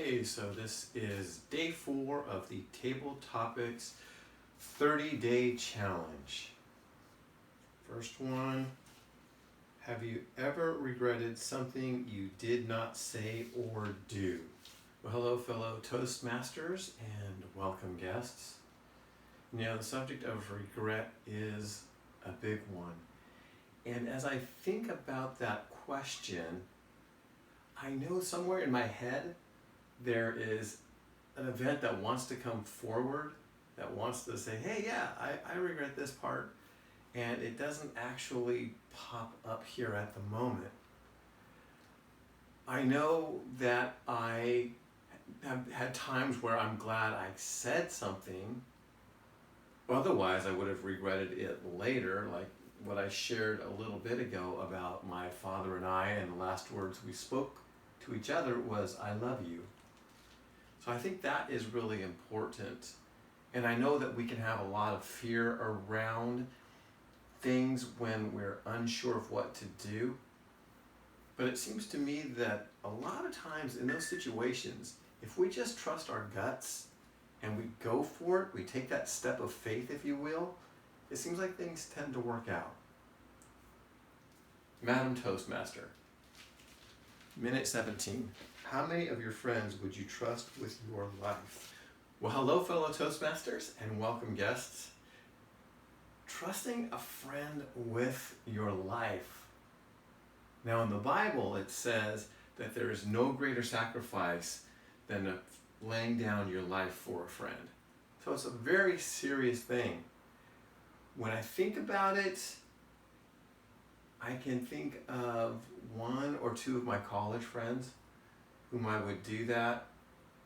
Okay, so this is day 4 of the Table Topics 30-day challenge. First one, have you ever regretted something you did not say or do? Well, hello fellow Toastmasters and welcome guests. Now the subject of regret is a big one. And as I think about that question, I know somewhere in my head there is an event that wants to come forward, that wants to say, hey, yeah, I regret this part, and it doesn't actually pop up here at the moment. I know that I have had times where I'm glad I said something, otherwise I would have regretted it later, like what I shared a little bit ago about my father and I, and the last words we spoke to each other was, I love you. So I think that is really important. And I know that we can have a lot of fear around things when we're unsure of what to do. But it seems to me that a lot of times in those situations, if we just trust our guts and we go for it, we take that step of faith, if you will, it seems like things tend to work out. Madam Toastmaster, minute 17. How many of your friends would you trust with your life? Well, hello fellow Toastmasters and welcome guests. Trusting a friend with your life. Now in the Bible it says that there is no greater sacrifice than laying down your life for a friend. So it's a very serious thing. When I think about it, I can think of 1 or 2 of my college friends whom I would do that.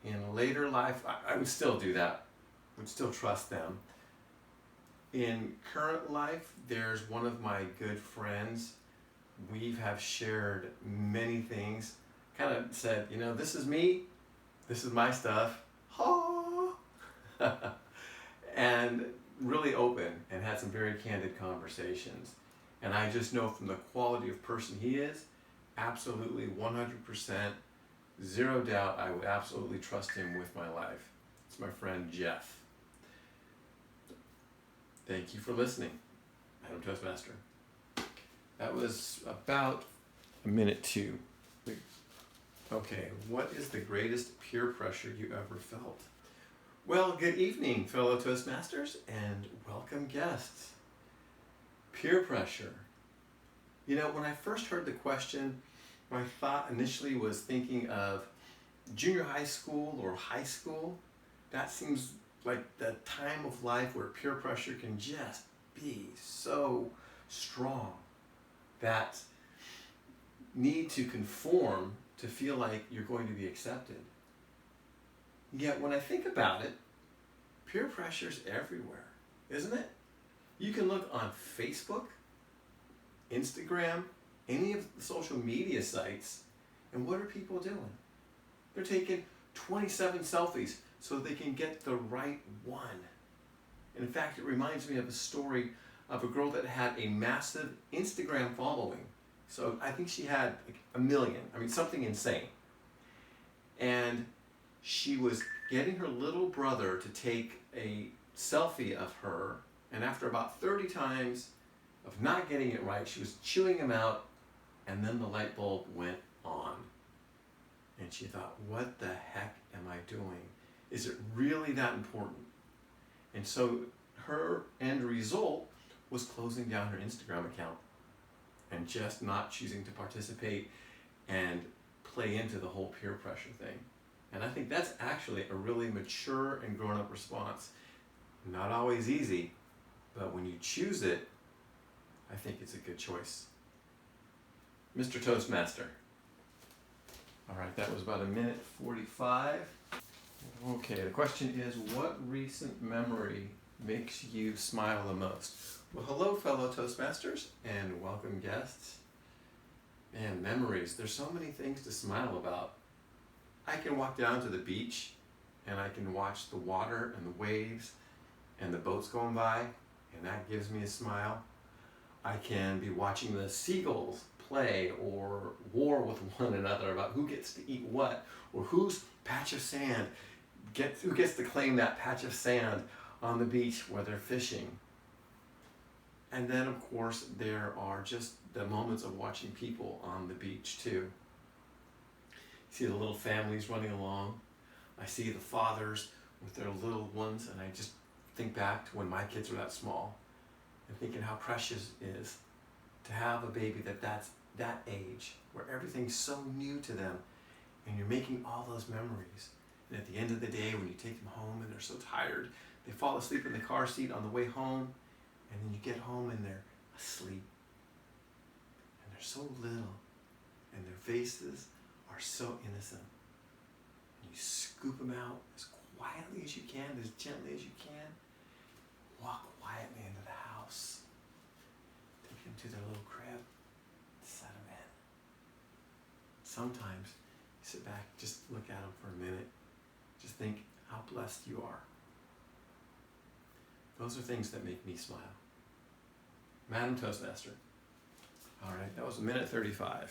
In later life, I would still do that, would still trust them. In current life, there's one of my good friends. We have shared many things, kind of said, you know, this is me, this is my stuff, and really open and had some very candid conversations. And I just know from the quality of person he is, absolutely 100%, zero doubt, I would absolutely trust him with my life. It's my friend Jeff. Thank you for listening, Madam Toastmaster. That was about a minute 2. Okay, what is the greatest peer pressure you ever felt? Well, good evening, fellow Toastmasters, and welcome guests. Peer pressure. You know, when I first heard the question, my thought initially was thinking of junior high school or high school. That seems like the time of life where peer pressure can just be so strong. That need to conform to feel like you're going to be accepted. Yet when I think about it, peer pressure's everywhere, isn't it? You can look on Facebook, Instagram, any of the social media sites, and what are people doing? They're taking 27 selfies so they can get the right one. In fact, it reminds me of a story of a girl that had a massive Instagram following. So I think she had like 1 million, something insane. And she was getting her little brother to take a selfie of her, and after about 30 times of not getting it right, she was chewing him out, and then the light bulb went on. And she thought, what the heck am I doing? Is it really that important? And so her end result was closing down her Instagram account and just not choosing to participate and play into the whole peer pressure thing. And I think that's actually a really mature and grown-up response. Not always easy, but when you choose it, I think it's a good choice. Mr. Toastmaster. All right, that was about a minute 45. Okay, the question is, what recent memory makes you smile the most? Well, hello, fellow Toastmasters, and welcome guests. Man, memories, there's so many things to smile about. I can walk down to the beach, and I can watch the water and the waves and the boats going by, and that gives me a smile. I can be watching the seagulls play or war with one another about who gets to eat what, or who's patch of sand. Who gets to claim that patch of sand on the beach where they're fishing? And then, of course, there are just the moments of watching people on the beach, too. You see the little families running along. I see the fathers with their little ones, and I just think back to when my kids were that small and thinking how precious it is to have a baby that's that age, where everything's so new to them, and you're making all those memories. And at the end of the day, when you take them home and they're so tired, they fall asleep in the car seat on the way home, and then you get home and they're asleep. And they're so little, and their faces are so innocent. And you scoop them out as quietly as you can, as gently as you can. Walk quietly into the house. Take them to their little crib. Set them in. Sometimes you sit back, just look at them for a minute. Just think how blessed you are. Those are things that make me smile. Madam Toastmaster. All right, that was 1:35.